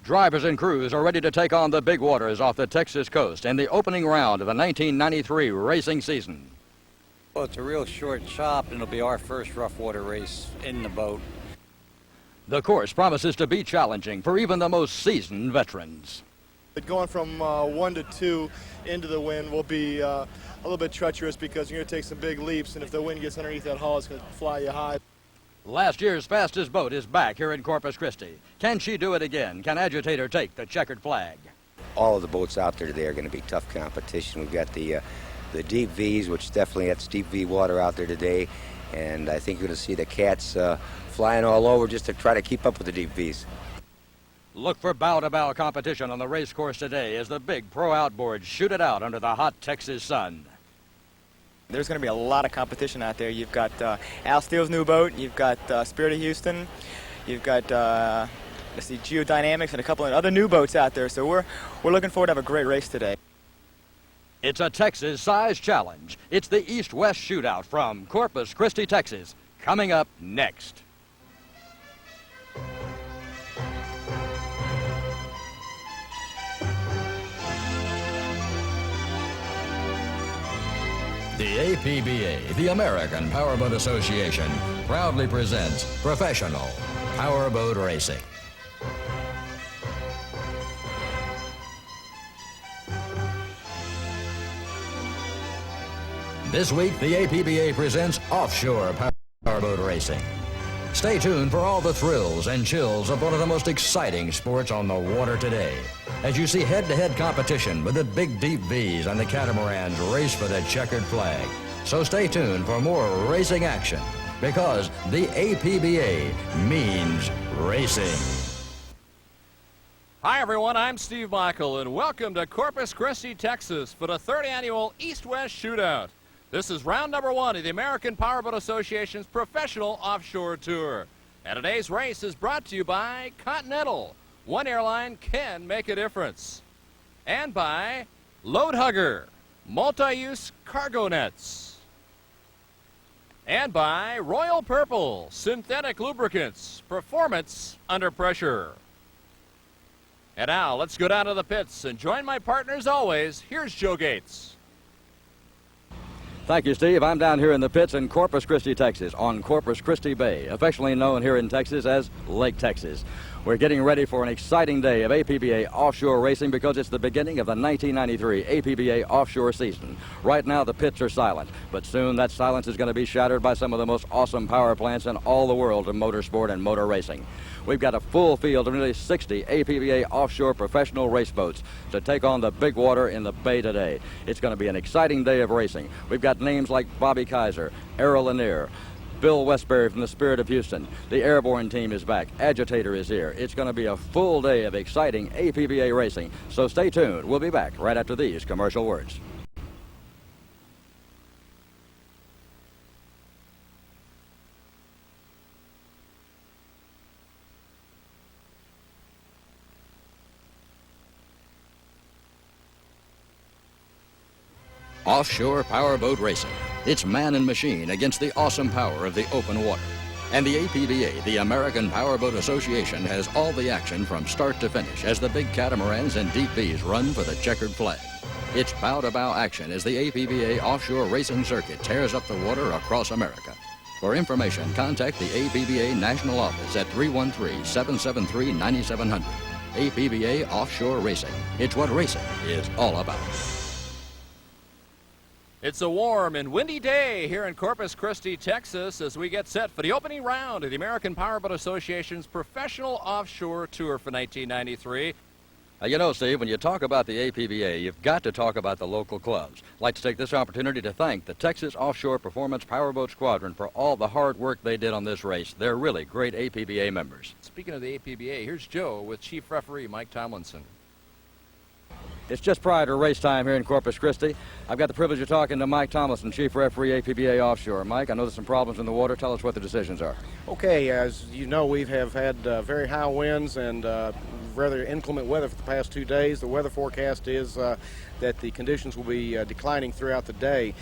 Drivers and crews are ready to take on the big waters off the Texas coast in the opening round of the 1993 racing season. Well, it's a real short chop, and it'll be our first rough water race in the boat. The course promises to be challenging for even the most seasoned veterans. Going from 1 to 2 into the wind will be a little bit treacherous because you're going to take some big leaps, and if the wind gets underneath that hull, it's going to fly you high. Last year's fastest boat is back here in Corpus Christi. Can she do it again? Can Agitator take the checkered flag? All of the boats out there today are going to be tough competition. We've got the deep V's, which definitely that's deep V water out there today, and I think you're going to see the cats flying all over just to try to keep up with the deep V's. Look for bow-to-bow competition on the race course today as the big pro outboards shoot it out under the hot Texas sun. There's going to be a lot of competition out there. You've got Al Steele's new boat, you've got Spirit of Houston, you've got let's see, Geodynamics and a couple of other new boats out there. So we're looking forward to have a great race today. It's a Texas size challenge. It's the East-West Shootout from Corpus Christi, Texas, coming up next. The APBA, the American Powerboat Association, proudly presents professional powerboat racing. This week, the APBA presents Offshore Powerboat Racing. Stay tuned for all the thrills and chills of one of the most exciting sports on the water today, as you see head-to-head competition with the big deep V's and the catamarans race for the checkered flag. So stay tuned for more racing action, because the APBA means racing. Hi everyone, I'm Steve Michael, and welcome to Corpus Christi, Texas for the 3rd annual East-West Shootout. This is round number 1 of the American Powerboat Association's professional offshore tour. And today's race is brought to you by Continental. One airline can make a difference. And by Load Hugger, multi-use cargo nets. And by Royal Purple, synthetic lubricants, performance under pressure. And now let's go down to the pits and join my partner as always. Here's Joe Gates. Thank you, Steve. I'm down here in the pits in Corpus Christi, Texas, on Corpus Christi Bay, affectionately known here in Texas as Lake Texas. We're getting ready for an exciting day of APBA offshore racing because it's the beginning of the 1993 APBA offshore season. Right now, the pits are silent, but soon that silence is going to be shattered by some of the most awesome power plants in all the world of motorsport and motor racing. We've got a full field of nearly 60 APBA offshore professional race boats to take on the big water in the bay today. It's going to be an exciting day of racing. We've got names like Bobby Kaiser, Errol Lanier, Bill Westbury from the Spirit of Houston. The Airborne team is back. Agitator is here. It's going to be a full day of exciting APBA racing. So stay tuned. We'll be back right after these commercial words. Offshore powerboat racing. It's man and machine against the awesome power of the open water. And the APBA, the American Powerboat Association, has all the action from start to finish as the big catamarans and deep V's run for the checkered flag. It's bow-to-bow action as the APBA offshore racing circuit tears up the water across America. For information, contact the APBA National Office at 313-773-9700. APBA Offshore Racing. It's what racing is all about. It's a warm and windy day here in Corpus Christi, Texas, as we get set for the opening round of the American Powerboat Association's professional offshore tour for 1993. You know, Steve, when you talk about the APBA, you've got to talk about the local clubs. I'd like to take this opportunity to thank the Texas Offshore Performance Powerboat Squadron for all the hard work they did on this race. They're really great APBA members. Speaking of the APBA, here's Joe with Chief Referee Mike Tomlinson. It's just prior to race time here in Corpus Christi. I've got the privilege of talking to Mike Tomlinson, Chief Referee, APBA Offshore. Mike, I know there's some problems in the water. Tell us what the decisions are. Okay, as you know, we have had very high winds and rather inclement weather for the past 2 days. The weather forecast is that the conditions will be declining throughout the day.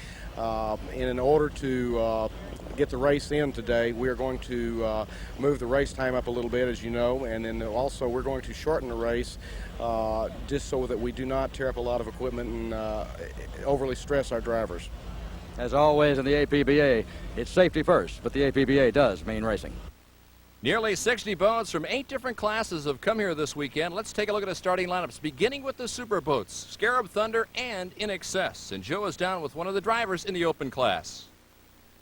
In order to get the race in today, we are going to move the race time up a little bit, as you know, and then also we're going to shorten the race just so that we do not tear up a lot of equipment and overly stress our drivers. As always in the APBA, it's safety first, but the APBA does mean racing. Nearly 60 boats from 8 different classes have come here this weekend. Let's take a look at the starting lineups, beginning with the super boats, Scarab, Thunder, and In Excess. And Joe is down with one of the drivers in the open class.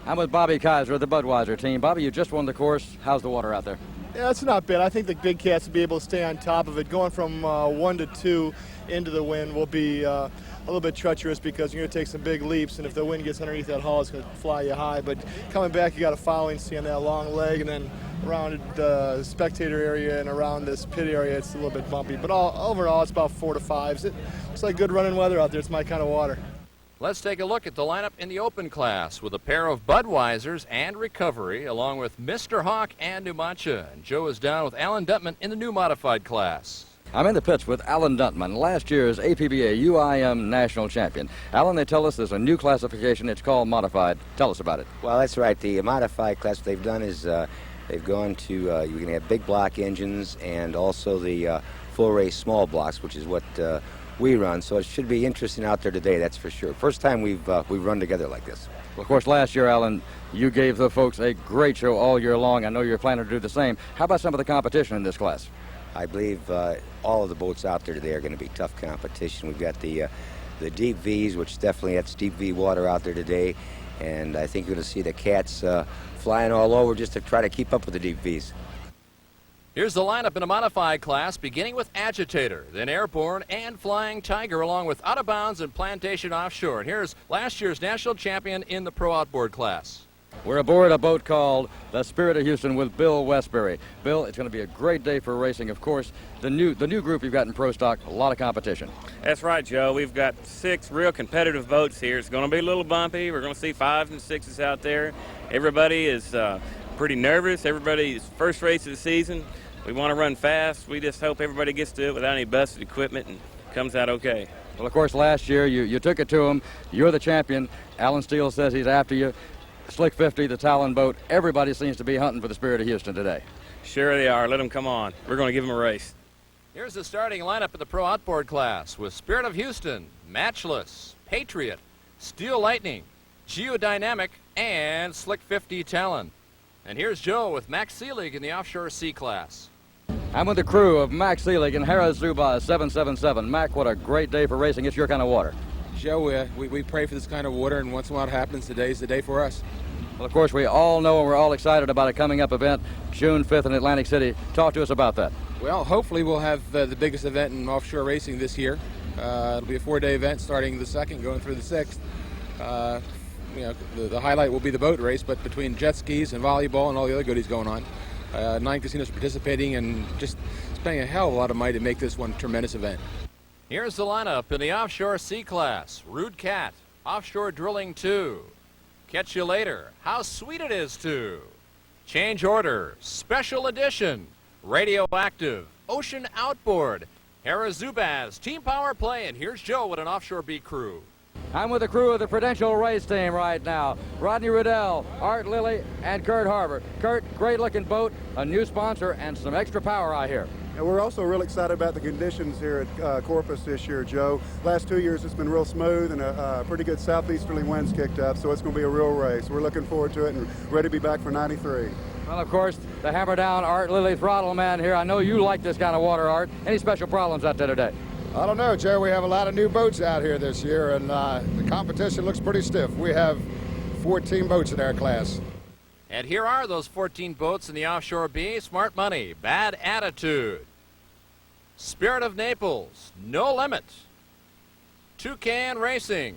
I'm with Bobby Kaiser of the Budweiser team. Bobby, you just won the course. How's the water out there? Yeah, it's not bad. I think the big cats will be able to stay on top of it. Going from 1 to 2 into the wind will be a little bit treacherous because you're going to take some big leaps, and if the wind gets underneath that hull, it's going to fly you high. But coming back, you got a following, seeing that long leg, and then around the spectator area and around this pit area, it's a little bit bumpy. But overall, it's about 4 to 5. It's like good running weather out there. It's my kind of water. Let's take a look at the lineup in the open class with a pair of Budweisers and Recovery, along with Mr. Hawk and Numancha. And Joe is down with Alan Duntman in the new modified class. I'm in the pits with Alan Duntman, last year's APBA UIM national champion. Alan, they tell us there's a new classification. It's called modified. Tell us about it. Well, that's right. The modified class, what they've done is they've gone to, you're going to have big block engines and also the full race small blocks, which is what we run. So it should be interesting out there today, that's for sure. First time we've run together like this. Well, of course, last year, Alan, you gave the folks a great show all year long. I know you're planning to do the same. How about some of the competition in this class? I believe all of the boats out there today are going to be tough competition. We've got the deep V's, which definitely that's deep V water out there today, and I think you're going to see the cats flying all over just to try to keep up with the deep V's. Here's the lineup in a modified class, beginning with Agitator, then Airborne and Flying Tiger, along with Out of Bounds and Plantation Offshore. And here's last year's national champion in the Pro Outboard class. We're aboard a boat called the Spirit of Houston with Bill Westbury. Bill, it's going to be a great day for racing. Of course, the new group you've got in Pro Stock, a lot of competition. That's right, Joe. We've got 6 real competitive boats here. It's going to be a little bumpy. We're going to see 5s and 6s out there. Everybody is pretty nervous. Everybody's first race of the season. We want to run fast. We just hope everybody gets to it without any busted equipment and comes out okay. Well, of course, last year you took it to him. You're the champion. Alan Steele says he's after you. Slick 50, the Talon boat, everybody seems to be hunting for the Spirit of Houston today. Sure they are. Let them come on. We're going to give them a race. Here's the starting lineup in the Pro Outboard class with Spirit of Houston, Matchless, Patriot, Steel Lightning, Geodynamic, and Slick 50 Talon. And here's Joe with Max Seelig in the Offshore C class. I'm with the crew of Max Seelig and Hera Zubaz 777. Mac, what a great day for racing. It's your kind of water. Joe, we pray for this kind of water, and once in a while it happens, today's the day for us. Well, of course, we all know and we're all excited about a coming up event, June 5th in Atlantic City. Talk to us about that. Well, hopefully we'll have the biggest event in offshore racing this year. It'll be a 4-day event starting the 2nd, going through the 6th. The highlight will be the boat race, but between jet skis and volleyball and all the other goodies going on, 9 casinos participating and just spending a hell of a lot of money to make this one a tremendous event. Here's the lineup in the Offshore C class. Rude Cat, Offshore Drilling 2. Catch You Later, How Sweet It Is To. Change Order, Special Edition, Radioactive, Ocean Outboard, Hera Zubaz, Team Power Play, and here's Joe with an Offshore B crew. I'm with the crew of the Prudential race team right now. Rodney Riddell, Art Lilly, and Kurt Harbor. Kurt, great-looking boat, a new sponsor, and some extra power out here. And we're also real excited about the conditions here at Corpus this year, Joe. Last 2 years it's been real smooth and a pretty good southeasterly winds kicked up, so it's going to be a real race. We're looking forward to it and ready to be back for 93. Well, of course, the hammer down Art Lilly throttle man here. I know you like this kind of water, Art. Any special problems out there today? I don't know, Joe. We have a lot of new boats out here this year, and the competition looks pretty stiff. We have 14 boats in our class. And here are those 14 boats in the Offshore B. Smart Money, Bad Attitude, Spirit of Naples, No Limit, Toucan Racing,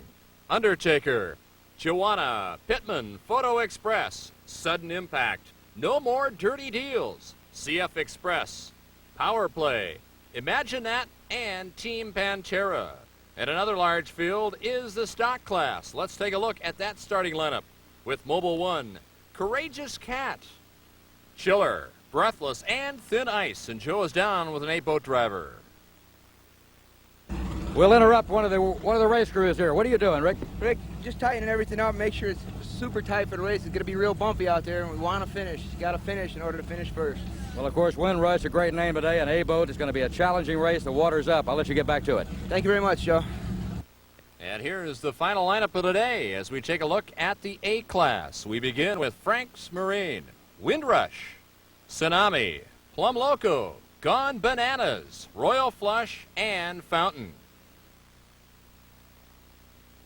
Undertaker, Joanna, Pittman, Photo Express, Sudden Impact, No More Dirty Deals, CF Express, Power Play, Imagine That, and Team Pantera. And another large field is the stock class. Let's take a look at that starting lineup with Mobile One, Courageous Cat, Chiller, Breathless, and Thin Ice. And Joe is down with an 8-boat driver. We'll interrupt one of the race crews here. What are you doing, Rick? Rick, just tightening everything up, make sure it's super tight for the race. It's going to be real bumpy out there, and we want to finish. You got to finish in order to finish first. Well, of course, Windrush, a great name today, and A-Boat is going to be a challenging race. The water's up. I'll let you get back to it. Thank you very much, Joe. And here is the final lineup of the day as we take a look at the A class. We begin with Frank's Marine, Windrush, Tsunami, Plum Loco, Gone Bananas, Royal Flush, and Fountain.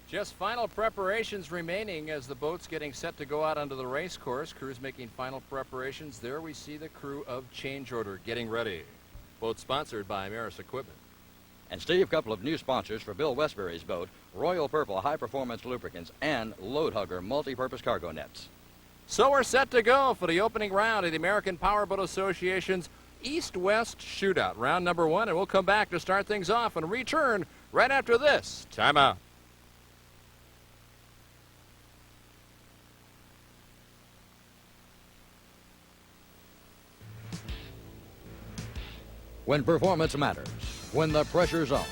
Just final preparations remaining as the boat's getting set to go out onto the race course. Crews making final preparations. There we see the crew of Change Order getting ready. Boat sponsored by Maris Equipment. And Steve, a couple of new sponsors for Bill Westbury's boat, Royal Purple High Performance Lubricants and Load Hugger Multi-Purpose Cargo Nets. So we're set to go for the opening round of the American Powerboat Association's East-West Shootout, round number 1, and we'll come back to start things off and return right after this timeout. When performance matters, when the pressure's on,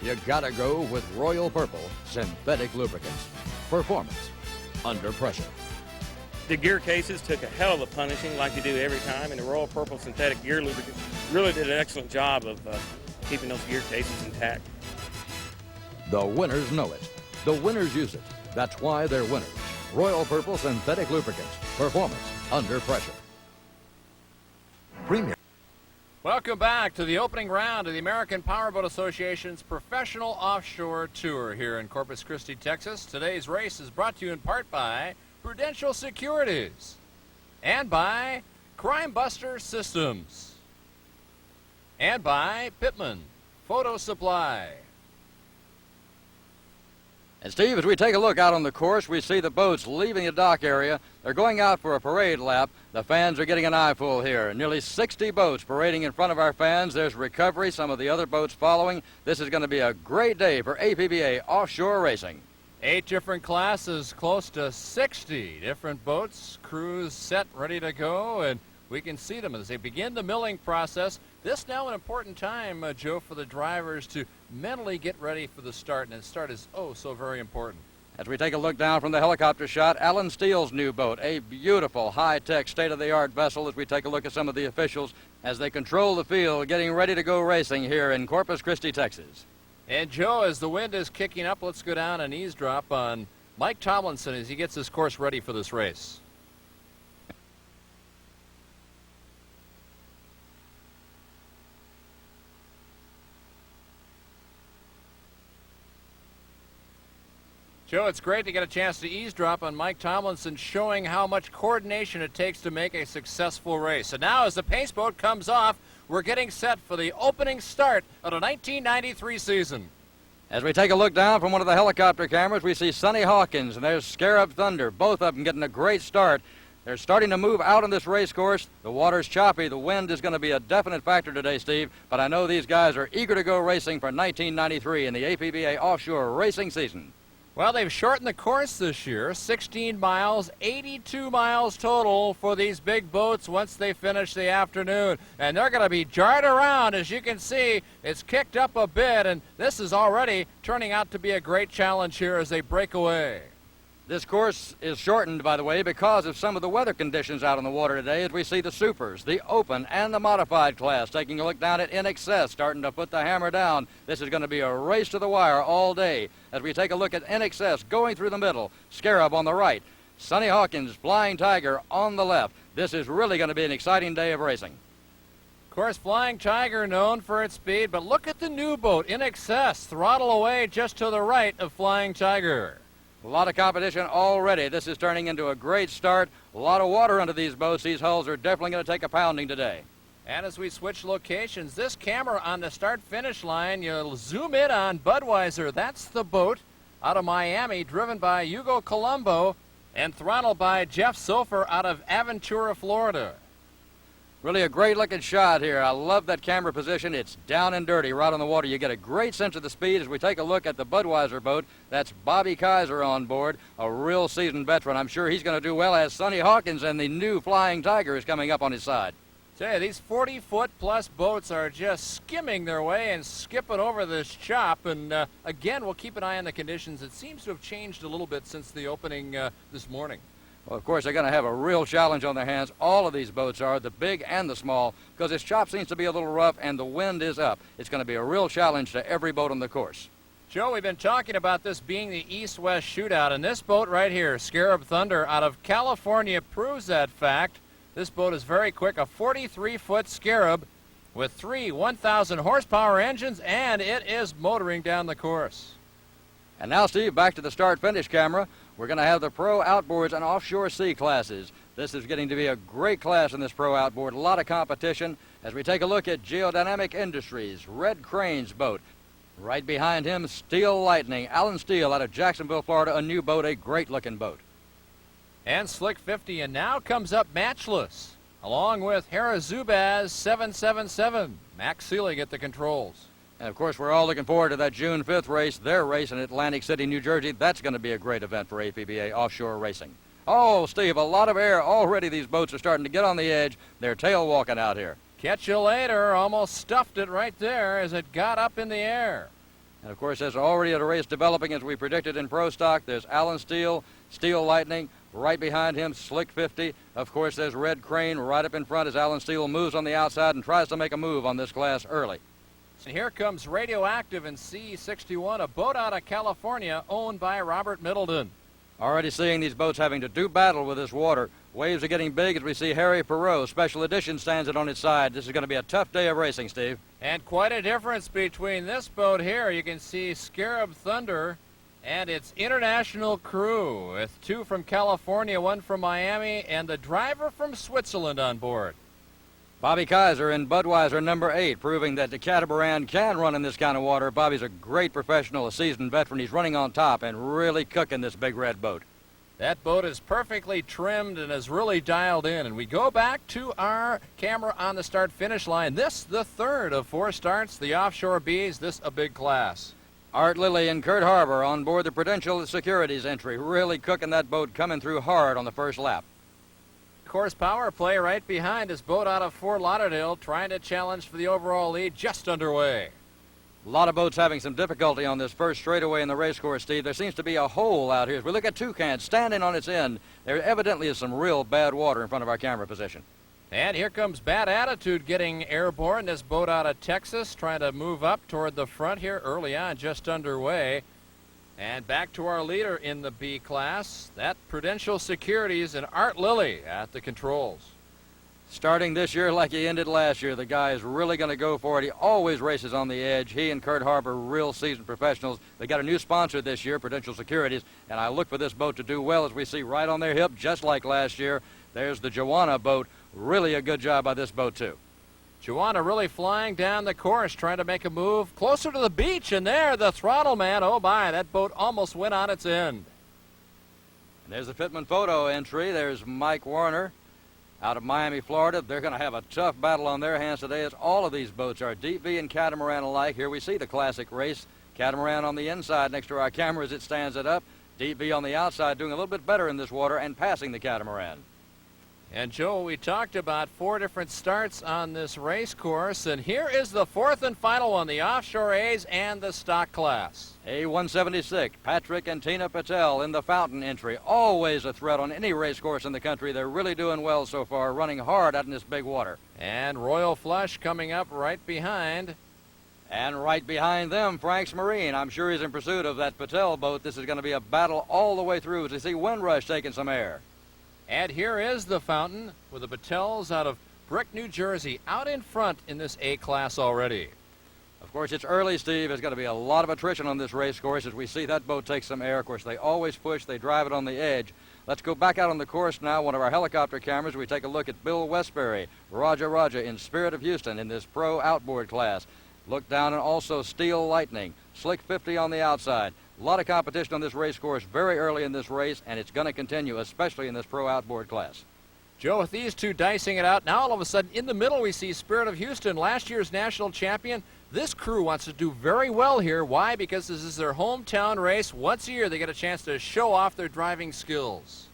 you gotta go with Royal Purple Synthetic Lubricants. Performance under pressure. The gear cases took a hell of a punishing like they do every time, and the Royal Purple Synthetic Gear Lubricant really did an excellent job of keeping those gear cases intact. The winners know it. The winners use it. That's why they're winners. Royal Purple Synthetic Lubricants. Performance under pressure. Premium. Welcome back to the opening round of the American Powerboat Association's Professional Offshore Tour here in Corpus Christi, Texas. Today's race is brought to you in part by Prudential Securities and by Crime Buster Systems and by Pittman Photo Supply. And Steve, as we take a look out on the course, we see the boats leaving the dock area. They're going out for a parade lap. The fans are getting an eyeful here. Nearly 60 boats parading in front of our fans. There's Recovery, some of the other boats following. This is going to be a great day for APBA offshore racing. 8 different classes, close to 60 different boats, crews set, ready to go, and we can see them as they begin the milling process. This now an important time, Joe, for the drivers to mentally get ready for the start, and the start is oh so very important. As we take a look down from the helicopter shot, Alan Steele's new boat, a beautiful, high-tech, state-of-the-art vessel as we take a look at some of the officials as they control the field, getting ready to go racing here in Corpus Christi, Texas. And Joe, as the wind is kicking up, let's go down and eavesdrop on Mike Tomlinson as he gets his course ready for this race. Joe, it's great to get a chance to eavesdrop on Mike Tomlinson, showing how much coordination it takes to make a successful race. And now as the pace boat comes off, we're getting set for the opening start of the 1993 season. As we take a look down from one of the helicopter cameras, we see Sonny Hawkins, and there's Scarab Thunder, both of them getting a great start. They're starting to move out on this race course. The water's choppy. The wind is going to be a definite factor today, Steve, but I know these guys are eager to go racing for 1993 in the APBA offshore racing season. Well, they've shortened the course this year, 16 miles, 82 miles total for these big boats once they finish the afternoon. And they're going to be jarred around. As you can see, it's kicked up a bit, and this is already turning out to be a great challenge here as they break away. This course is shortened, by the way, because of some of the weather conditions out on the water today as we see the supers, the open, and the modified class. Taking a look down at In Excess, starting to put the hammer down. This is going to be a race to the wire all day. As we take a look at In Excess going through the middle, Scarab on the right, Sonny Hawkins, Flying Tiger on the left. This is really going to be an exciting day of racing. Of course, Flying Tiger known for its speed, but look at the new boat, In Excess, throttle away just to the right of Flying Tiger. A lot of competition already. This is turning into a great start. A lot of water under these boats. These hulls are definitely going to take a pounding today. And as we switch locations, this camera on the start-finish line, you'll zoom in on Budweiser. That's the boat out of Miami, driven by Hugo Colombo and throttled by Jeff Sofer out of Aventura, Florida. Really a great looking shot here. I love that camera position. It's down and dirty right on the water. You get a great sense of the speed as we take a look at the Budweiser boat. That's Bobby Kaiser on board, a real seasoned veteran. I'm sure he's going to do well as Sonny Hawkins and the new Flying Tiger is coming up on his side. Tell you, these 40-foot plus boats are just skimming their way and skipping over this chop. And again, we'll keep an eye on the conditions. It seems to have changed a little bit since the opening this morning. Well, of course, they're going to have a real challenge on their hands. All of these boats are, the big and the small, because this chop seems to be a little rough and the wind is up. It's going to be a real challenge to every boat on the course. Joe, we've been talking about this being the east-west shootout, and this boat right here, Scarab Thunder, out of California, proves that fact. This boat is very quick, a 43-foot Scarab with 3 1,000 horsepower engines, and it is motoring down the course. And now, Steve, back to the start-finish camera. We're going to have the Pro Outboards and Offshore Sea classes. This is getting to be a great class in this Pro Outboard. A lot of competition as we take a look at Geodynamic Industries, Red Crane's boat. Right behind him, Steel Lightning, Alan Steele out of Jacksonville, Florida, a new boat, a great-looking boat. And Slick 50, and now comes up Matchless, along with Hera Zubaz 777. Max Seelig at the controls. And, of course, we're all looking forward to that June 5th race, their race in Atlantic City, New Jersey. That's going to be a great event for APBA Offshore Racing. Oh, Steve, a lot of air. Already these boats are starting to get on the edge. They're tail walking out here. Catch you later. Almost stuffed it right there as it got up in the air. And, of course, there's already a race developing as we predicted in Pro Stock. There's Alan Steele, Steel Lightning. Right behind him, Slick 50. Of course, there's Red Crane right up in front as Alan Steele moves on the outside and tries to make a move on this class early. And here comes Radioactive in C61, a boat out of California owned by Robert Middleton. Already seeing these boats having to do battle with this water. Waves are getting big as we see Harry Perot, Special Edition, stands it on its side. This is going to be a tough day of racing, Steve. And quite a difference between this boat here. You can see Scarab Thunder and its international crew, with 2 from California, 1 from Miami, and the driver from Switzerland on board. Bobby Kaiser in Budweiser number 8, proving that the catamaran can run in this kind of water. Bobby's a great professional, a seasoned veteran. He's running on top and really cooking this big red boat. That boat is perfectly trimmed and is really dialed in. And we go back to our camera on the start-finish line. This, the third of 4 starts, the Offshore Bees, this a big class. Art Lilly and Kurt Harbor on board the Prudential Securities entry, really cooking that boat, coming through hard on the first lap. Of course, power play right behind his boat out of Fort Lauderdale, trying to challenge for the overall lead, just underway. A lot of boats having some difficulty on this first straightaway in the race course, Steve. There seems to be a hole out here. As we look at Toucan standing on its end, there evidently is some real bad water in front of our camera position. And here comes Bad Attitude getting airborne. This boat out of Texas trying to move up toward the front here early on, just underway. And back to our leader in the B class, that Prudential Securities and Art Lilly at the controls. Starting this year like he ended last year, the guy is really going to go for it. He always races on the edge. He and Kurt Harbor, real seasoned professionals. They got a new sponsor this year, Prudential Securities, and I look for this boat to do well, as we see right on their hip, just like last year. There's the Joanna boat. Really a good job by this boat, too. Joanna really flying down the course, trying to make a move closer to the beach, and there, the throttle man. Oh, my, that boat almost went on its end. And there's the Fitman photo entry. There's Mike Warner out of Miami, Florida. They're going to have a tough battle on their hands today, as all of these boats are deep V and catamaran alike. Here we see the classic race. Catamaran on the inside next to our camera as it stands it up. Deep V on the outside doing a little bit better in this water and passing the catamaran. And, Joe, we talked about 4 different starts on this race course, and here is the 4th and final one, the Offshore A's and the stock class. A176, Patrick and Tina Patel in the Fountain entry. Always a threat on any race course in the country. They're really doing well so far, running hard out in this big water. And Royal Flush coming up right behind. And right behind them, Frank's Marine. I'm sure he's in pursuit of that Patel boat. This is going to be a battle all the way through as you see Windrush taking some air. And here is the Fountain with the Patels out of Brick, New Jersey, out in front in this A-class already. Of course, it's early, Steve. There's going to be a lot of attrition on this race course as we see that boat take some air. Of course, they always push. They drive it on the edge. Let's go back out on the course now. One of our helicopter cameras. We take a look at Bill Westbury, Raja in Spirit of Houston in this pro outboard class. Look down and also Steel Lightning. Slick 50 on the outside. A lot of competition on this race course very early in this race, and it's going to continue, especially in this pro outboard class. Joe, with these two dicing it out, now all of a sudden in the middle we see Spirit of Houston, last year's national champion. This crew wants to do very well here. Why? Because this is their hometown race. Once a year they get a chance to show off their driving skills.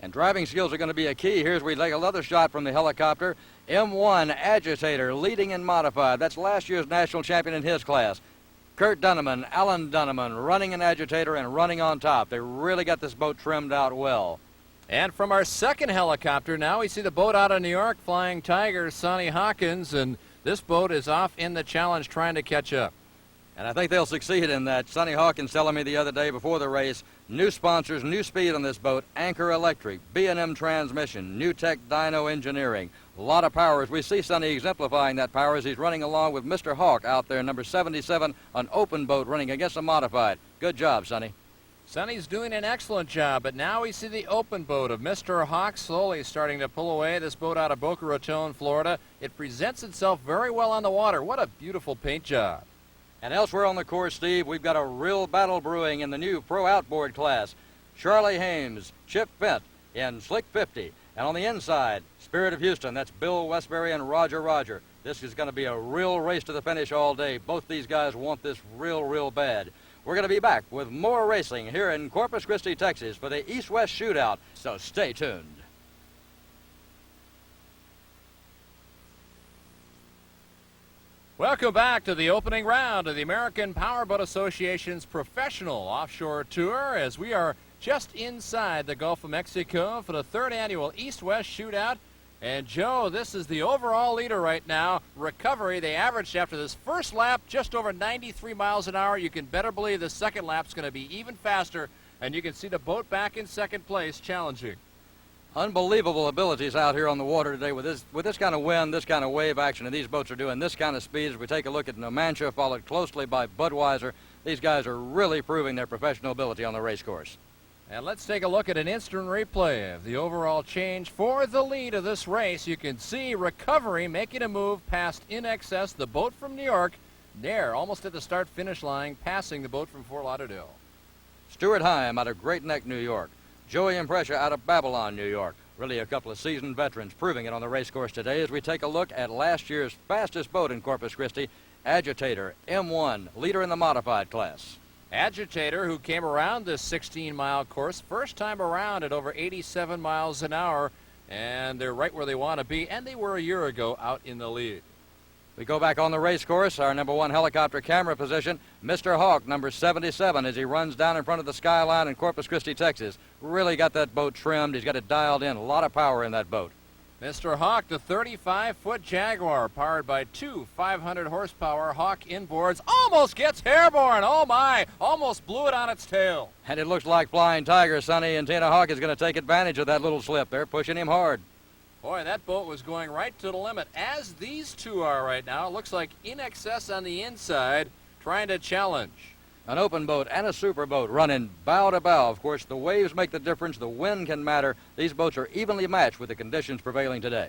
And driving skills are going to be a key. Here's we take another shot from the helicopter. M1 Agitator leading in modified. That's last year's national champion in his class. Kurt Dunneman, Alan Dunneman running an Agitator and running on top. They really got this boat trimmed out well. And from our second helicopter, now we see the boat out of New York, Flying Tiger, Sonny Hawkins, and this boat is off in the challenge trying to catch up. And I think they'll succeed in that. Sonny Hawkins telling me the other day before the race, new sponsors, new speed on this boat, Anchor Electric, B&M Transmission, New Tech Dyno Engineering. A lot of power as we see Sonny exemplifying that power as he's running along with Mr. Hawk out there, number 77, an open boat running against a modified. Good job, Sonny. Sonny's doing an excellent job, but now we see the open boat of Mr. Hawk slowly starting to pull away. This boat out of Boca Raton, Florida. It presents itself very well on the water. What a beautiful paint job. And elsewhere on the course, Steve, we've got a real battle brewing in the new Pro Outboard class. Charlie Hames, Chip Fent in Slick 50. And on the inside, Spirit of Houston, that's Bill Westbury and Roger. This is going to be a real race to the finish all day. Both these guys want this real bad. We're going to be back with more racing here in Corpus Christi, Texas for the East-West Shootout, so stay tuned. Welcome back to the opening round of the American Powerboat Association's professional offshore tour as we are just inside the Gulf of Mexico for the third annual East-West Shootout. And Joe, this is the overall leader right now. Recovery, they averaged after this first lap just over 93 miles an hour. You can better believe the second lap's going to be even faster, and you can see the boat back in second place challenging. Unbelievable abilities out here on the water today with this kind of wind, this kind of wave action, and these boats are doing this kind of speed. As we take a look at Numancia, followed closely by Budweiser, these guys are really proving their professional ability on the race course. And let's take a look at an instant replay of the overall change for the lead of this race. You can see Recovery making a move past In Excess, the boat from New York, there, almost at the start-finish line, passing the boat from Fort Lauderdale. Stuart Heim out of Great Neck, New York. Joey Impressia out of Babylon, New York. Really a couple of seasoned veterans proving it on the race course today as we take a look at last year's fastest boat in Corpus Christi, Agitator, M1, leader in the modified class. Agitator, who came around this 16-mile course, first time around at over 87 miles an hour, and they're right where they want to be, and they were a year ago out in the lead. We go back on the race course, our number one helicopter camera position, Mr. Hawk, number 77, as he runs down in front of the skyline in Corpus Christi, Texas. Really got that boat trimmed. He's got it dialed in. A lot of power in that boat. Mr. Hawk, the 35-foot Jaguar, powered by two 500-horsepower Hawk inboards, almost gets airborne. Oh, my, almost blew it on its tail. And it looks like Flying Tiger, Sonny, and Tina Hawk is going to take advantage of that little slip. They're pushing him hard. Boy, that boat was going right to the limit, as these two are right now. It looks like In Excess on the inside, trying to challenge. An open boat and a super boat running bow to bow. Of course, the waves make the difference. The wind can matter. These boats are evenly matched with the conditions prevailing today.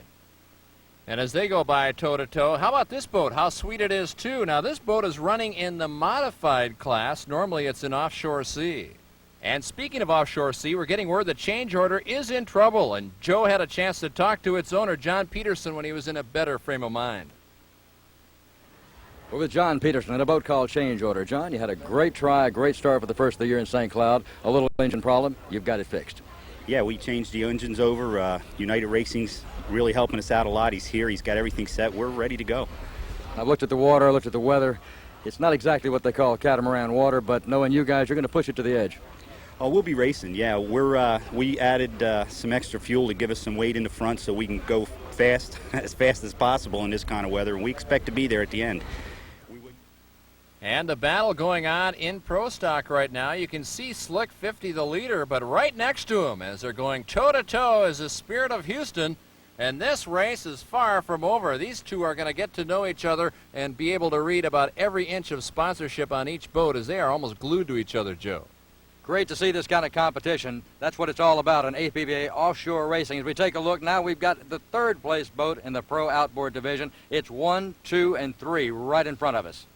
And as they go by toe-to-toe, how about this boat? How sweet it is, too. Now, this boat is running in the modified class. Normally, it's an offshore sea. And speaking of offshore sea, we're getting word the change order is in trouble. And Joe had a chance to talk to its owner, John Peterson, when he was in a better frame of mind. We're with John Peterson in a boat called Change Order. John, you had a great try, a great start for the first of the year in St. Cloud. A little engine problem. You've got it fixed. Yeah, we changed the engines over. United Racing's really helping us out a lot. He's here. He's got everything set. We're ready to go. I've looked at the water. I looked at the weather. It's not exactly what they call catamaran water, but knowing you guys, you're going to push it to the edge. Oh, we'll be racing. Yeah, we added some extra fuel to give us some weight in the front so we can go fast, as fast as possible in this kind of weather, and we expect to be there at the end. And the battle going on in Pro Stock right now. You can see Slick 50, the leader, but right next to him as they're going toe-to-toe is the Spirit of Houston. And this race is far from over. These two are going to get to know each other and be able to read about every inch of sponsorship on each boat as they are almost glued to each other, Joe. Great to see this kind of competition. That's what it's all about in APBA offshore racing. As we take a look now, we've got the third place boat in the Pro Outboard division. It's 1, 2, and 3 right in front of us.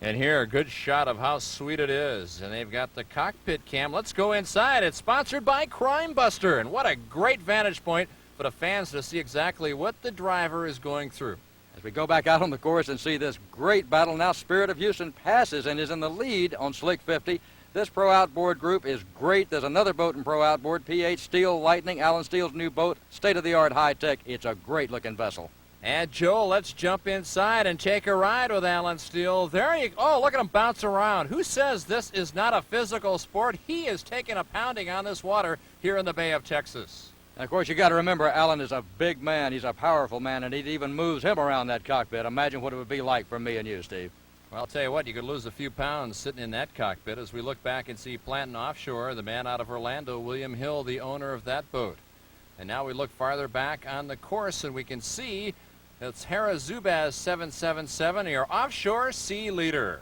And here, a good shot of how sweet it is. And they've got the cockpit cam. Let's go inside. It's sponsored by Crime Buster. And what a great vantage point for the fans to see exactly what the driver is going through. As we go back out on the course and see this great battle, now Spirit of Houston passes and is in the lead on Slick 50. This Pro Outboard group is great. There's another boat in Pro Outboard, PH Steel Lightning, Alan Steele's new boat, state-of-the-art high-tech. It's a great-looking vessel. And Joe, let's jump inside and take a ride with Alan Steele. There you go. Oh, look at him bounce around. Who says this is not a physical sport? He is taking a pounding on this water here in the Bay of Texas. And of course, you got to remember, Alan is a big man. He's a powerful man, and he even moves him around that cockpit. Imagine what it would be like for me and you, Steve. Well, I'll tell you what, you could lose a few pounds sitting in that cockpit as we look back and see Planton Offshore, the man out of Orlando, William Hill, the owner of that boat. And now we look farther back on the course, and we can see it's Hera Zubaz 777, your offshore sea leader.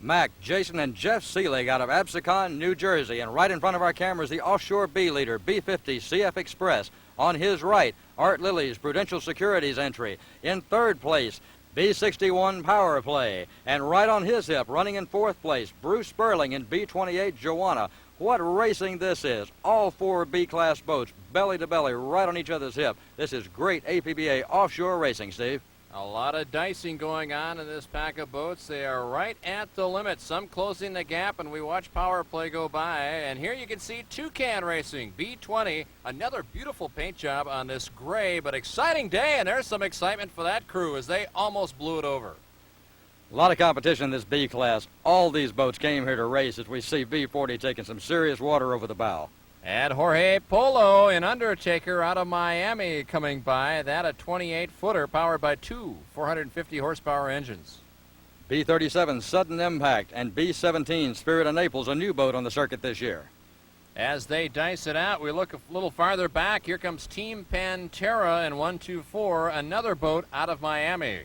Mac, Jason, and Jeff Seelig out of Absecon, New Jersey. And right in front of our camera is the offshore B leader, B50 CF Express. On his right, Art Lilly's Prudential Securities entry. In third place, B61 Power Play. And right on his hip, running in fourth place, Bruce Sperling in B28 Joanna. What racing this is. All four B-class boats, belly to belly, right on each other's hip. This is great APBA offshore racing, Steve. A lot of dicing going on in this pack of boats. They are right at the limit, some closing the gap, and we watch Power Play go by. And here you can see Toucan Racing, B20, another beautiful paint job on this gray but exciting day, and there's some excitement for that crew as they almost blew it over. A lot of competition in this B class. All these boats came here to race as we see B40 taking some serious water over the bow. And Jorge Polo, an Undertaker out of Miami, coming by. That a 28-footer powered by two 450-horsepower engines. B37 Sudden Impact and B17 Spirit of Naples, a new boat on the circuit this year. As they dice it out, we look a little farther back. Here comes Team Pantera in 124, another boat out of Miami.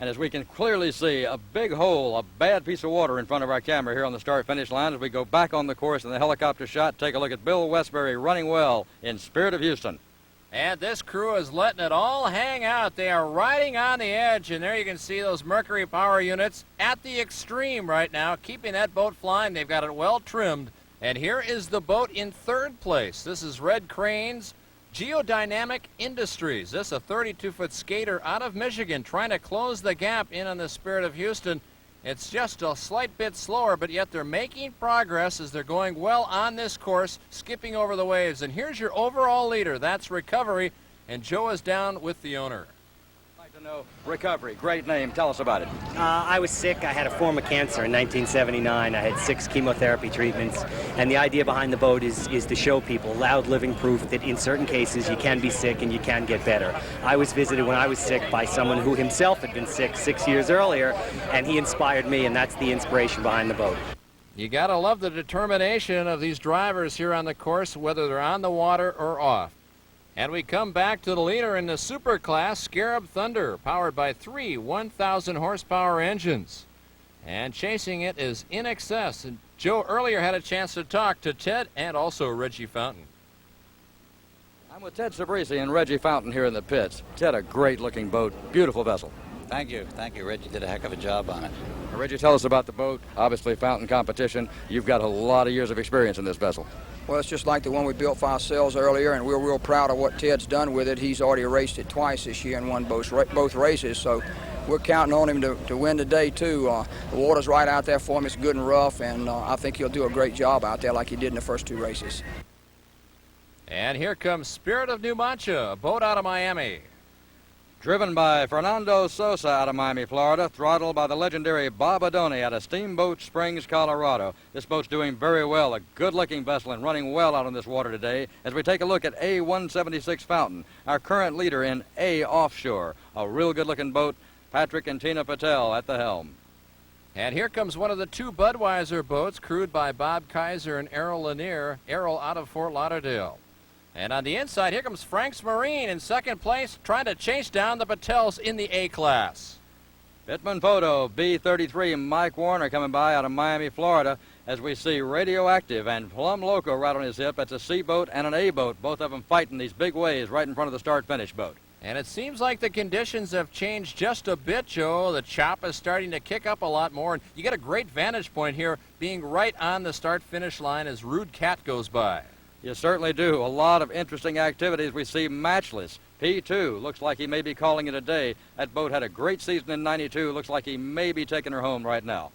And as we can clearly see, a big hole, a bad piece of water in front of our camera here on the start-finish line. As we go back on the course in the helicopter shot, take a look at Bill Westbury running well in Spirit of Houston. And this crew is letting it all hang out. They are riding on the edge, and there you can see those Mercury power units at the extreme right now, keeping that boat flying. They've got it well trimmed. And here is the boat in third place. This is Red Crane's Geodynamic Industries. This a 32-foot skater out of Michigan trying to close the gap in on the Spirit of Houston. It's just a slight bit slower, but yet they're making progress as they're going well on this course, skipping over the waves. And here's your overall leader. That's Recovery, and Joe is down with the owner. I'd like to know Recovery. Great name. Tell us about it. I was sick. I had a form of cancer in 1979. I had 6 chemotherapy treatments. And the idea behind the boat is to show people loud living proof that in certain cases you can be sick and you can get better. I was visited when I was sick by someone who himself had been sick 6 years earlier, and he inspired me, and that's the inspiration behind the boat. You gotta love the determination of these drivers here on the course, whether they're on the water or off. And we come back to the leader in the super class, Scarab Thunder, powered by 3 1,000 horsepower engines. And chasing it is In Excess. And Joe earlier had a chance to talk to Ted and also Reggie Fountain. I'm with Ted Sabrisi and Reggie Fountain here in the pits. Ted, a great-looking boat, beautiful vessel. Thank you. Reggie did a heck of a job on it. Now, Reggie, tell us about the boat. Obviously, Fountain competition. You've got a lot of years of experience in this vessel. Well, it's just like the one we built for ourselves earlier, and we're real proud of what Ted's done with it. He's already raced it twice this year and won both races, so we're counting on him to win today, too. The water's right out there for him. It's good and rough, and I think he'll do a great job out there like he did in the first 2 races. And here comes Spirit of New Mancha, a boat out of Miami. Driven by Fernando Sosa out of Miami, Florida, throttled by the legendary Bob Adoni out of Steamboat Springs, Colorado. This boat's doing very well, a good-looking vessel and running well out on this water today as we take a look at A176 Fountain, our current leader in A Offshore. A real good-looking boat, Patrick and Tina Patel at the helm. And here comes one of the 2 Budweiser boats crewed by Bob Kaiser and Errol Lanier, Errol out of Fort Lauderdale. And on the inside, here comes Frank's Marine in second place, trying to chase down the Patels in the A-class. Pittman Photo, B33, Mike Warner coming by out of Miami, Florida, as we see Radioactive and Plum Loco right on his hip. That's a C boat and an A boat, both of them fighting these big waves right in front of the start-finish boat. And it seems like the conditions have changed just a bit, Joe. The chop is starting to kick up a lot more, and you get a great vantage point here, being right on the start-finish line as Rude Cat goes by. You certainly do. A lot of interesting activities. We see Matchless. P2 looks like he may be calling it a day. That boat had a great season in '92. Looks like he may be taking her home right now.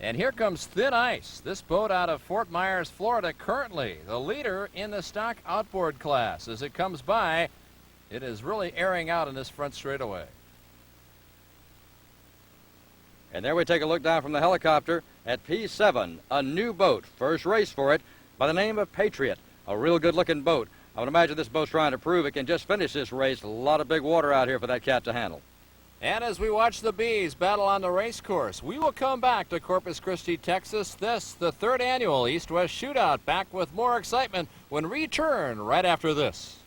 And here comes Thin Ice, this boat out of Fort Myers, Florida, currently the leader in the stock outboard class. As it comes by, it is really airing out in this front straightaway. And there we take a look down from the helicopter at P7, a new boat, first race for it, by the name of Patriot, a real good-looking boat. I would imagine this boat's trying to prove it can just finish this race. A lot of big water out here for that cat to handle. And as we watch the bees battle on the race course, we will come back to Corpus Christi, Texas. This, the third annual East-West Shootout, back with more excitement when we return right after this.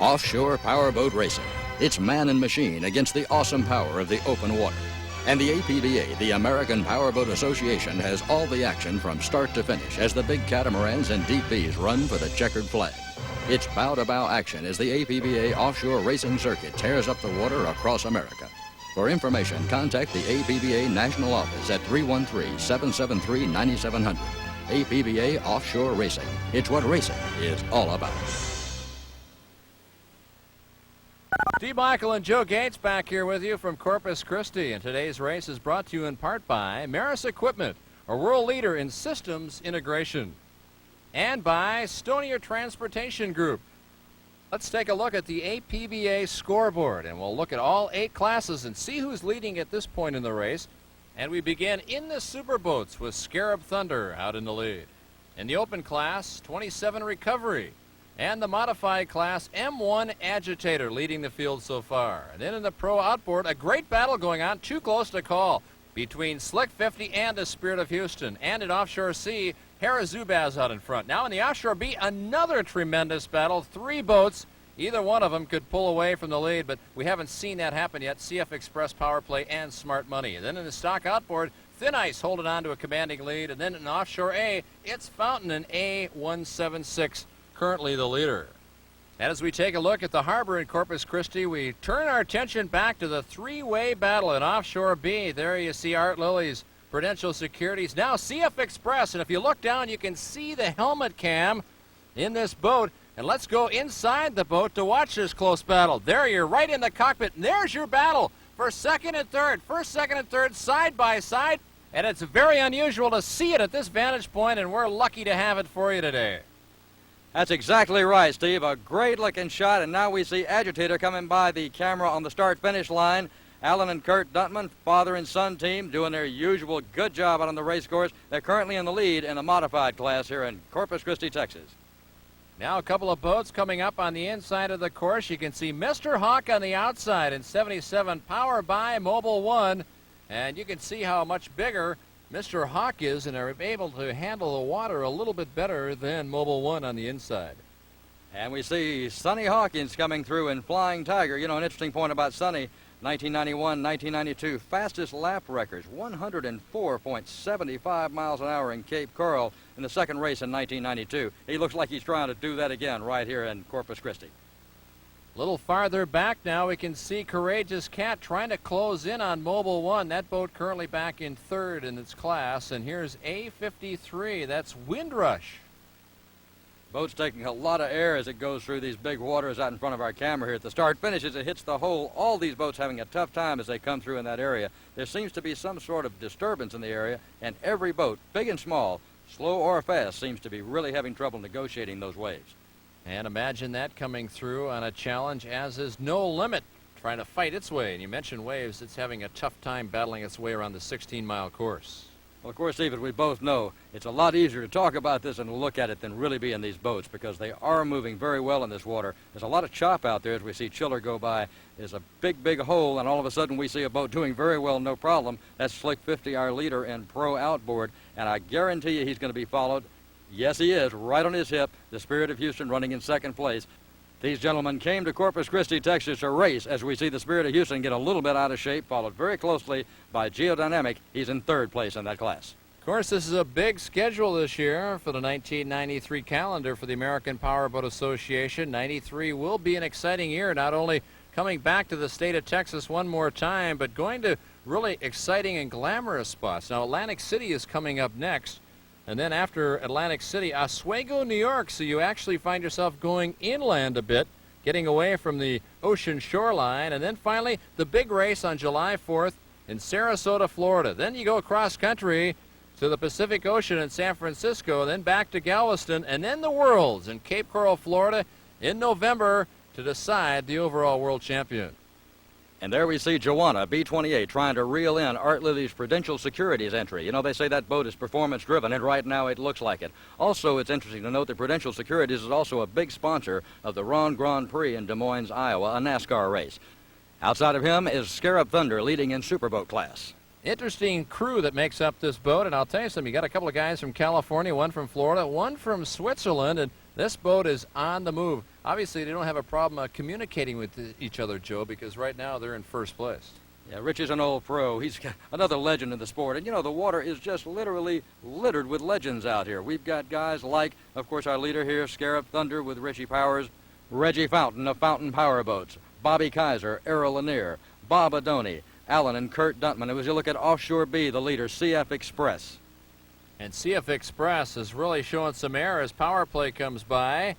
Offshore powerboat racing. It's man and machine against the awesome power of the open water. And the APBA, the American Powerboat Association, has all the action from start to finish as the big catamarans and DPs run for the checkered flag. It's bow-to-bow action as the APBA offshore racing circuit tears up the water across America. For information, contact the APBA National Office at 313-773-9700. APBA Offshore Racing. It's what racing is all about. Steve Michael and Joe Gates back here with you from Corpus Christi, and today's race is brought to you in part by Maris Equipment, a world leader in systems integration, and by Stonier Transportation Group. Let's take a look at the APBA scoreboard, and we'll look at all 8 classes and see who's leading at this point in the race. And we begin in the superboats with Scarab Thunder out in the lead. In the open class, 27 Recovery. And the modified class, M1 Agitator, leading the field so far. And then in the pro outboard, a great battle going on, too close to call, between Slick 50 and the Spirit of Houston. And in offshore C, Hera Zubaz out in front. Now in the offshore B, another tremendous battle. 3 boats. Either one of them could pull away from the lead, but we haven't seen that happen yet. CF Express, Power Play, and Smart Money. And then in the stock outboard, Thin Ice holding on to a commanding lead. And then in offshore A, it's Fountain and A176. Currently the leader. And as we take a look at the harbor in Corpus Christi, we turn our attention back to the 3-way battle in offshore B. There you see Art Lilly's Prudential Securities. Now CF Express, and if you look down, you can see the helmet cam in this boat. And let's go inside the boat to watch this close battle. There you're right in the cockpit, and there's your battle for second and third. First, second, and third side by side. And it's very unusual to see it at this vantage point, and we're lucky to have it for you today. That's exactly right, Steve. A great-looking shot, and now we see Agitator coming by the camera on the start-finish line. Alan and Kurt Duntman, father and son team, doing their usual good job out on the race course. They're currently in the lead in the modified class here in Corpus Christi, Texas. Now a couple of boats coming up on the inside of the course. You can see Mr. Hawk on the outside in 77, Power by Mobile One. And you can see how much bigger Mr. Hawk is, and are able to handle the water a little bit better than Mobile One on the inside. And we see Sonny Hawkins coming through in Flying Tiger. You know, an interesting point about Sonny, 1991, 1992, fastest lap records, 104.75 miles an hour in Cape Coral in the second race in 1992. He looks like he's trying to do that again right here in Corpus Christi. A little farther back now, we can see Courageous Cat trying to close in on Mobile One. That boat currently back in third in its class. And here's A53. That's Windrush. Boat's taking a lot of air as it goes through these big waters out in front of our camera here. At the start finishes, it hits the hole. All these boats having a tough time as they come through in that area. There seems to be some sort of disturbance in the area, and every boat, big and small, slow or fast, seems to be really having trouble negotiating those waves. And imagine that coming through on a challenge as is No Limit, trying to fight its way. And you mentioned waves, it's having a tough time battling its way around the 16-mile course. Well, of course, Steve, as we both know, it's a lot easier to talk about this and look at it than really be in these boats, because they are moving very well in this water. There's a lot of chop out there as we see Chiller go by. There's a big, big hole, and all of a sudden we see a boat doing very well, no problem. That's Slick 50, our leader in pro outboard, and I guarantee you he's going to be followed. Yes, he is, right on his hip, the Spirit of Houston running in second place. These gentlemen came to Corpus Christi, Texas to race as we see the Spirit of Houston get a little bit out of shape, followed very closely by Geodynamic. He's in third place in that class. Of course, this is a big schedule this year for the 1993 calendar for the American Powerboat Association. 93 will be an exciting year, not only coming back to the state of Texas one more time, but going to really exciting and glamorous spots. Now, Atlantic City is coming up next. And then after Atlantic City, Oswego, New York. So you actually find yourself going inland a bit, getting away from the ocean shoreline. And then finally, the big race on July 4th in Sarasota, Florida. Then you go across country to the Pacific Ocean in San Francisco, then back to Galveston, and then the Worlds in Cape Coral, Florida in November to decide the overall world champion. And there we see Joanna, B-28, trying to reel in Art Lily's Prudential Securities entry. You know, they say that boat is performance-driven, and right now it looks like it. Also, it's interesting to note that Prudential Securities is also a big sponsor of the Ron Grand Prix in Des Moines, Iowa, a NASCAR race. Outside of him is Scarab Thunder leading in Superboat class. Interesting crew that makes up this boat, and I'll tell you something, you got a couple of guys from California, one from Florida, one from Switzerland, and this boat is on the move. Obviously, they don't have a problem communicating with each other, Joe, because right now they're in first place. Yeah, Rich is an old pro. He's another legend in the sport. And, you know, the water is just literally littered with legends out here. We've got guys like, of course, our leader here, Scarab Thunder with Richie Powers, Reggie Fountain of Fountain Powerboats, Bobby Kaiser, Errol Lanier, Bob Adoni, Alan and Kurt Duntman. And as you look at Offshore B, the leader, CF Express. And CF Express is really showing some air as power play comes by.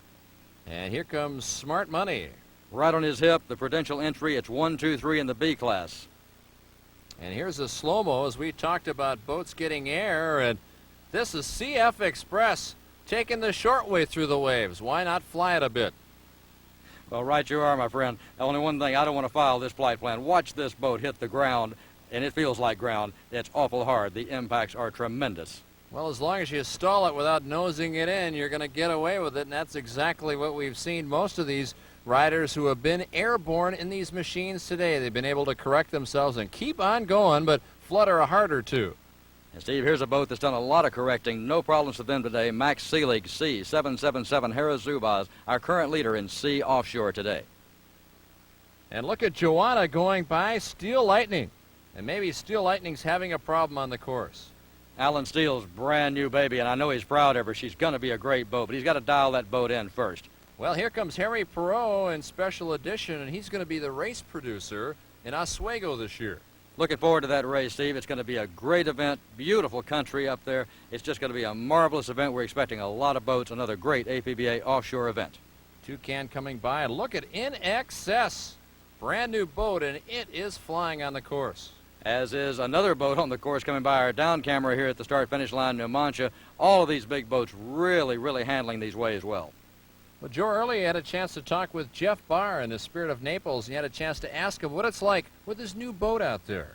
And here comes Smart Money. Right on his hip, the Prudential entry. It's 1, 2, 3 in the B class. And here's a slow-mo as we talked about boats getting air. And this is CF Express taking the short way through the waves. Why not fly it a bit? Well, right you are, my friend. Only one thing, I don't want to file this flight plan. Watch this boat hit the ground, and it feels like ground. It's awful hard. The impacts are tremendous. Well, as long as you stall it without nosing it in, you're going to get away with it, and that's exactly what we've seen most of these riders who have been airborne in these machines today. They've been able to correct themselves and keep on going, but flutter a heart or two. And Steve, here's a boat that's done a lot of correcting. No problems with them today. Max Seelig, C777 Harris Zubaz, our current leader in C Offshore today. And look at Joanna going by Steel Lightning. And maybe Steel Lightning's having a problem on the course. Alan Steele's brand new baby, and I know he's proud of her. She's going to be a great boat, but he's got to dial that boat in first. Well, here comes Harry Perot in Special Edition, and he's going to be the race producer in Oswego this year. Looking forward to that race, Steve. It's going to be a great event, beautiful country up there. It's just going to be a marvelous event. We're expecting a lot of boats, another great APBA offshore event. Toucan coming by, and look at In Excess. Brand new boat, and it is flying on the course. As is another boat on the course coming by our down camera here at the start-finish line, Numancia. All of these big boats really handling these waves well. Well, Joe Early had a chance to talk with Jeff Barr in the Spirit of Naples. He had a chance to ask him what it's like with his new boat out there.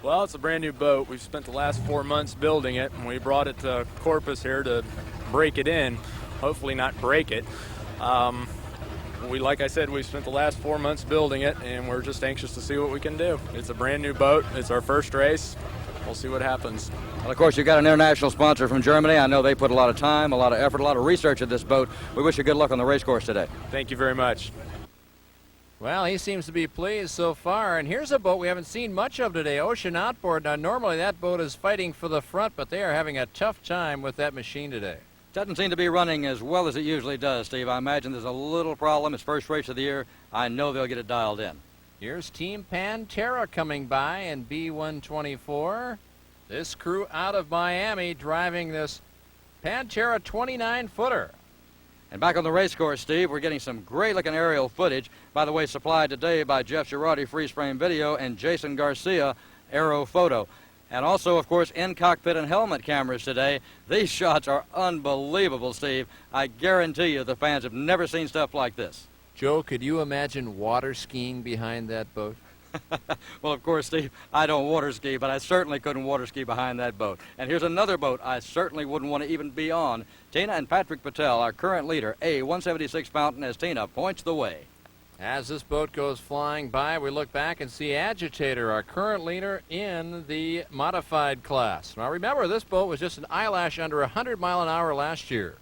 Well, it's a brand new boat. We've spent the last 4 months building it, and we brought it to Corpus here to break it in, hopefully not break it. Like I said, we've spent the last 4 months building it, and we're just anxious to see what we can do. It's a brand new boat. It's our first race. We'll see what happens. Well, of course, you've got an international sponsor from Germany. I know they put a lot of time, a lot of effort, a lot of research in this boat. We wish you good luck on the race course today. Thank you very much. Well, he seems to be pleased so far. And here's a boat we haven't seen much of today, Ocean Outboard. Now, normally that boat is fighting for the front, but they are having a tough time with that machine today. Doesn't seem to be running as well as it usually does, Steve. I imagine there's a little problem. It's first race of the year. I know they'll get it dialed in. Here's Team Pantera coming by in B124. This crew out of Miami driving this Pantera 29-footer. And back on the race course, Steve, we're getting some great-looking aerial footage. By the way, supplied today by Jeff Girardi, freeze-frame video, and Jason Garcia, aero photo. And also, of course, in-cockpit and helmet cameras today. These shots are unbelievable, Steve. I guarantee you the fans have never seen stuff like this. Joe, could you imagine water skiing behind that boat? Well, of course, Steve, I don't water ski, but I certainly couldn't water ski behind that boat. And here's another boat I certainly wouldn't want to even be on. Tina and Patrick Patel, our current leader, A176 Fountain, as Tina points the way. As this boat goes flying by, we look back and see Agitator, our current leader in the modified class. Now remember, this boat was just an eyelash under 100 miles an hour last year.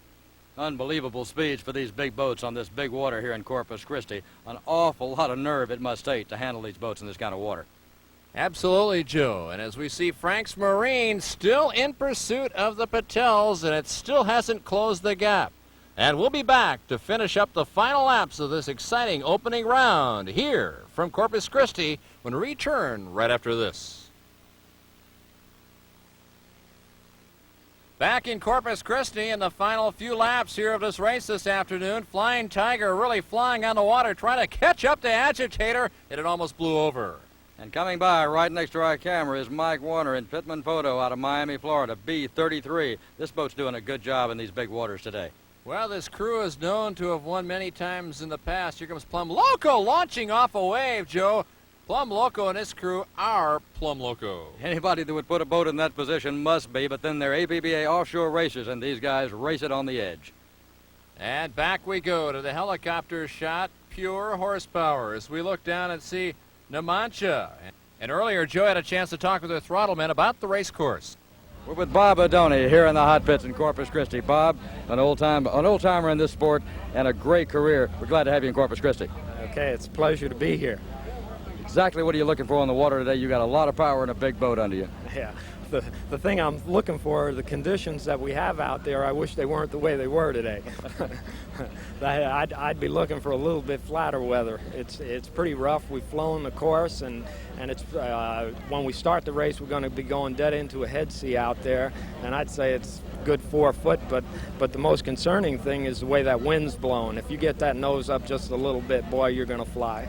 Unbelievable speeds for these big boats on this big water here in Corpus Christi. An awful lot of nerve it must take to handle these boats in this kind of water. Absolutely, Joe. And as we see Frank's Marine still in pursuit of the Patels, and it still hasn't closed the gap. And we'll be back to finish up the final laps of this exciting opening round here from Corpus Christi when we return right after this. Back in Corpus Christi in the final few laps here of this race this afternoon. Flying Tiger really flying on the water, trying to catch up to Agitator, and it almost blew over. And coming by right next to our camera is Mike Warner in Pittman Photo out of Miami, Florida, B33. This boat's doing a good job in these big waters today. Well, this crew is known to have won many times in the past. Here comes Plum Loco launching off a wave, Joe. Plum Loco and his crew are Plum Loco. Anybody that would put a boat in that position must be, but then they're APBA offshore racers, and these guys race it on the edge. And back we go to the helicopter shot, pure horsepower, as we look down and see Namancha. And earlier, Joe had a chance to talk with their throttleman about the race course. We're with Bob Adoni here in the hot pits in Corpus Christi. Bob, an old-timer in this sport and a great career. We're glad to have you in Corpus Christi. Okay, it's a pleasure to be here. Exactly what are you looking for on the water today? You got a lot of power and a big boat under you. Yeah, the thing I'm looking for are the conditions that we have out there. I wish they weren't the way they were today. I'd be looking for a little bit flatter weather. It's pretty rough. We've flown the course, and it's when we start the race, we're going to be going dead into a head sea out there, and I'd say it's good 4 foot, but the most concerning thing is the way that wind's blowing. If you get that nose up just a little bit, boy, you're going to fly.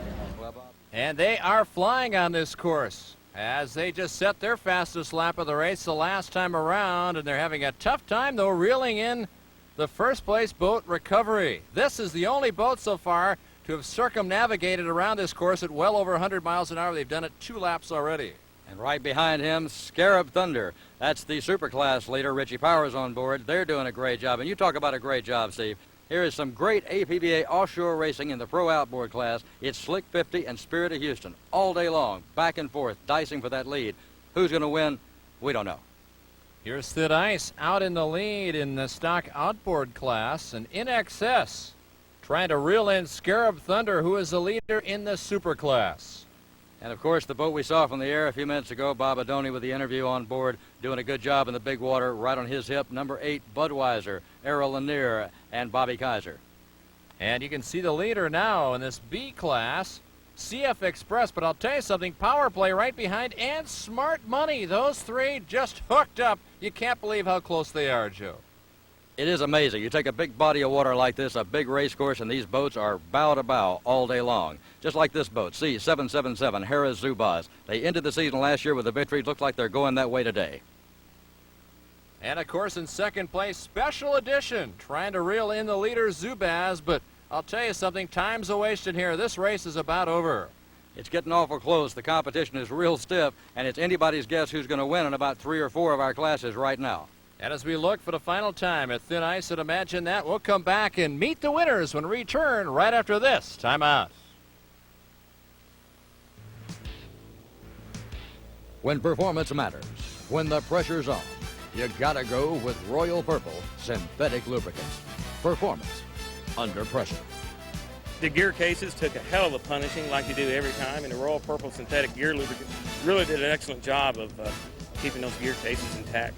And they are flying on this course as they just set their fastest lap of the race the last time around, and they're having a tough time, though, reeling in the first place boat recovery. This is the only boat so far to have circumnavigated around this course at well over 100 miles an hour. They've done it 2 laps already. And right behind him, Scarab Thunder. That's the superclass leader, Richie Powers, on board. They're doing a great job, and you talk about a great job, Steve. Here is some great APBA offshore racing in the pro outboard class. It's Slick 50 and Spirit of Houston all day long, back and forth, dicing for that lead. Who's going to win? We don't know. Here's Thin Ice out in the lead in the stock outboard class, and In Excess trying to reel in Scarab Thunder, who is the leader in the super class. And, of course, the boat we saw from the air a few minutes ago, Bob Adoni with the interview on board, doing a good job in the big water, right on his hip, number 8, Budweiser, Errol Lanier, and Bobby Kaiser. And you can see the leader now in this B class, CF Express. But I'll tell you something, Power Play right behind, and Smart Money. Those 3 just hooked up. You can't believe how close they are, Joe. It is amazing. You take a big body of water like this, a big race course, and these boats are bow to bow all day long. Just like this boat, C777, Harris Zubaz. They ended the season last year with a victory. Look like they're going that way today. And, of course, in second place, Special Edition, trying to reel in the leader, Zubaz. But I'll tell you something, time's a wasted here. This race is about over. It's getting awful close. The competition is real stiff, and it's anybody's guess who's going to win in about 3 or 4 of our classes right now. And as we look for the final time at Thin Ice and Imagine That, we'll come back and meet the winners when we return right after this timeout. When performance matters, when the pressure's on, you gotta go with Royal Purple synthetic lubricants. Performance under pressure. The gear cases took a hell of a punishing like they do every time, and the Royal Purple synthetic gear lubricant really did an excellent job of keeping those gear cases intact.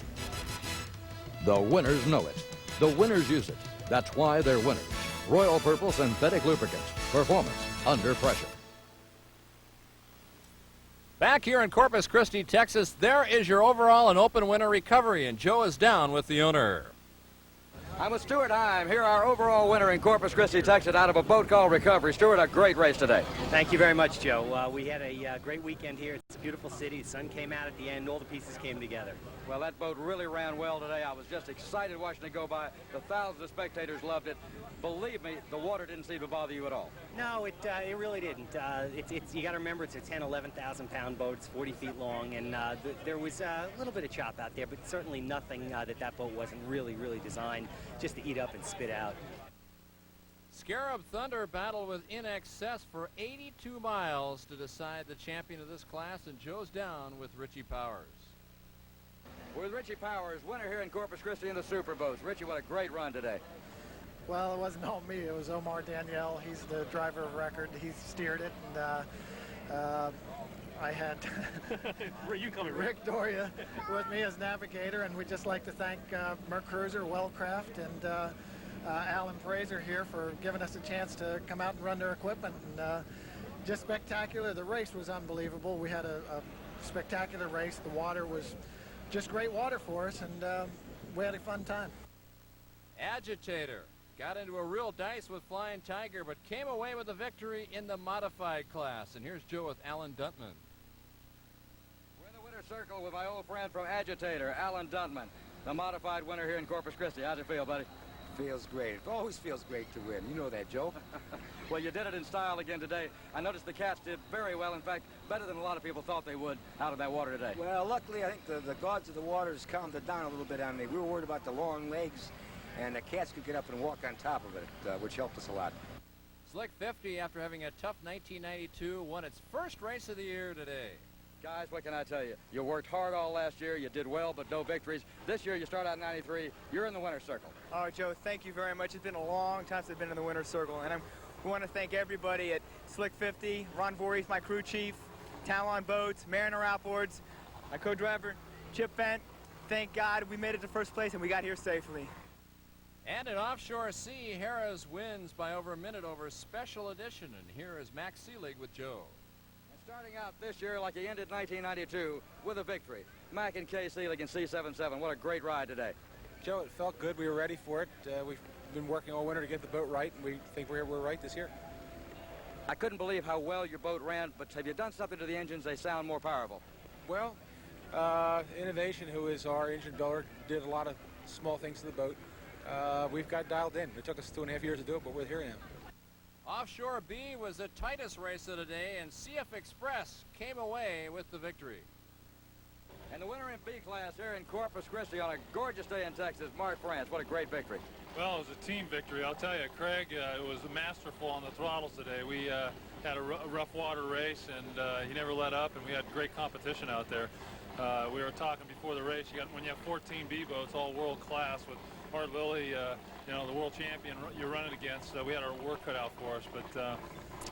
The winners know it. The winners use it. That's why they're winners. Royal Purple synthetic lubricants. Performance under pressure. Back here in Corpus Christi, Texas, there is your overall and open winner recovery, and Joe is down with the owner. I'm with Stuart Heim. Here, our overall winner in Corpus Christi, Texas, out of a boat called Recovery. Stuart, a great race today. Thank you very much, Joe. We had a great weekend here. It's a beautiful city. The sun came out at the end. All the pieces came together. Well, that boat really ran well today. I was just excited watching it go by. The thousands of spectators loved it. Believe me, the water didn't seem to bother you at all. No, it really didn't. You got to remember, it's a 10, 11,000 pound boat. It's 40 feet long, and there was a little bit of chop out there, but certainly nothing that boat wasn't really designed just to eat up and spit out. Scarab Thunder battled with In Excess for 82 miles to decide the champion of this class, and Joe's down with Richie Powers. With Richie Powers, winner here in Corpus Christi in the Super Boats. Richie, what a great run today. Well, it wasn't all me. It was Omar Danielle. He's the driver of record. He steered it, and I had Where are you coming, Rick Doria with me as navigator, and we'd just like to thank Merc Cruiser, Wellcraft, and Alan Fraser here for giving us a chance to come out and run their equipment. And just spectacular. The race was unbelievable. We had a spectacular race. The water was just great water for us, and we had a fun time. Agitator got into a real dice with Flying Tiger, but came away with a victory in the modified class. And here's Joe with Alan Duntman. We're in the winner's circle with my old friend from Agitator, Alan Duntman, the modified winner here in Corpus Christi. How's it feel, buddy? Feels great. It always feels great to win. You know that, Joe. Well, you did it in style again today. I noticed the cats did very well. In fact, better than a lot of people thought they would out of that water today. Well, luckily, I think the gods of the waters calmed it down a little bit on me. We were worried about the long legs, and the cats could get up and walk on top of it, which helped us a lot. Slick 50, after having a tough 1992, won its first race of the year today. Guys, what can I tell you? You worked hard all last year. You did well, but no victories. This year, you start out in 93. You're in the winner's circle. All right, Joe, thank you very much. It's been a long time since I've been in the winner's circle, and we want to thank everybody at Slick 50, Ron Voorhees, my crew chief, Talon Boats, Mariner Outboards, my co-driver, Chip Bent. Thank God we made it to first place and we got here safely. And in Offshore Sea, Harrah's wins by over a minute over Special Edition. And here is Max Seelig with Joe. And starting out this year like he ended 1992 with a victory. Mac and Kay Seelig in C77. What a great ride today. Joe, it felt good. We were ready for it. We've been working all winter to get the boat right, and we think we're right this year. I couldn't believe how well your boat ran, but have you done something to the engines? They sound more powerful. Well, Innovation, who is our engine builder, did a lot of small things to the boat. We've got dialed in. It took us 2.5 years to do it, but we're here now. Offshore B was the tightest race of the day, and CF Express came away with the victory. And the winner in B class here in Corpus Christi on a gorgeous day in Texas, Mark France. What a great victory. Well, it was a team victory. I'll tell you, Craig was masterful on the throttles today. We had a rough water race, and he never let up, and we had great competition out there. We were talking before the race, when you have 14 B boats, all world class, with Art Lilly, the world champion you're running against, we had our work cut out for us, but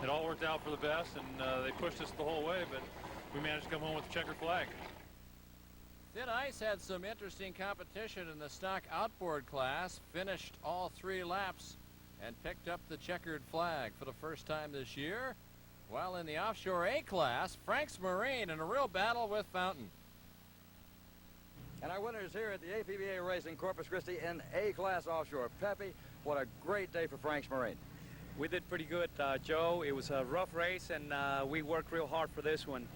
it all worked out for the best, and they pushed us the whole way, but we managed to come home with the checkered flag. Thin Ice had some interesting competition in the stock outboard class, finished all 3 laps, and picked up the checkered flag for the first time this year. While in the Offshore A class, Frank's Marine in a real battle with Fountain. And our winners here at the APBA race in Corpus Christi in A-class offshore. Pepe, what a great day for Frank's Marine. We did pretty good, Joe. It was a rough race, and we worked real hard for this one.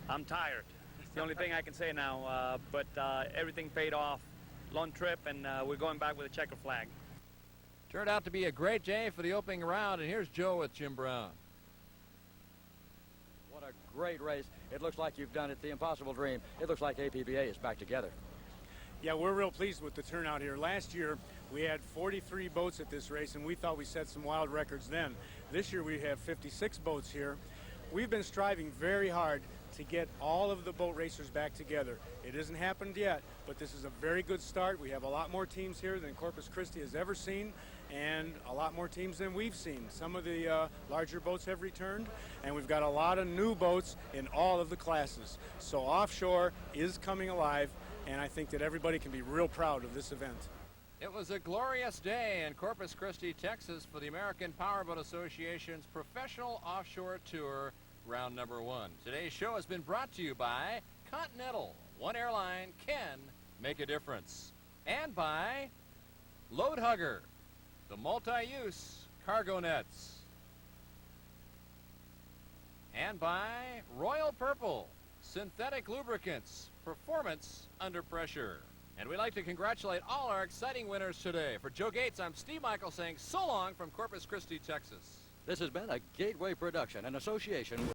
I'm tired. It's the only thing I can say now, but everything paid off. Long trip, and we're going back with a checker flag. Turned out to be a great day for the opening round, and here's Joe with Jim Brown. What a great race. It looks like you've done it, the impossible dream. It looks like APBA is back together. Yeah, we're real pleased with the turnout here. Last year, we had 43 boats at this race, and we thought we set some wild records then. This year, we have 56 boats here. We've been striving very hard to get all of the boat racers back together. It hasn't happened yet, but this is a very good start. We have a lot more teams here than Corpus Christi has ever seen, and a lot more teams than we've seen. Some of the larger boats have returned, and we've got a lot of new boats in all of the classes. So Offshore is coming alive, and I think that everybody can be real proud of this event. It was a glorious day in Corpus Christi, Texas for the American Powerboat Association's Professional Offshore Tour, round number 1. Today's show has been brought to you by Continental. One airline can make a difference. And by Load Hugger, the multi-use cargo nets. And by Royal Purple, synthetic lubricants, performance under pressure. And we'd like to congratulate all our exciting winners today. For Joe Gates, I'm Steve Michael saying so long from Corpus Christi, Texas. This has been a Gateway production in association with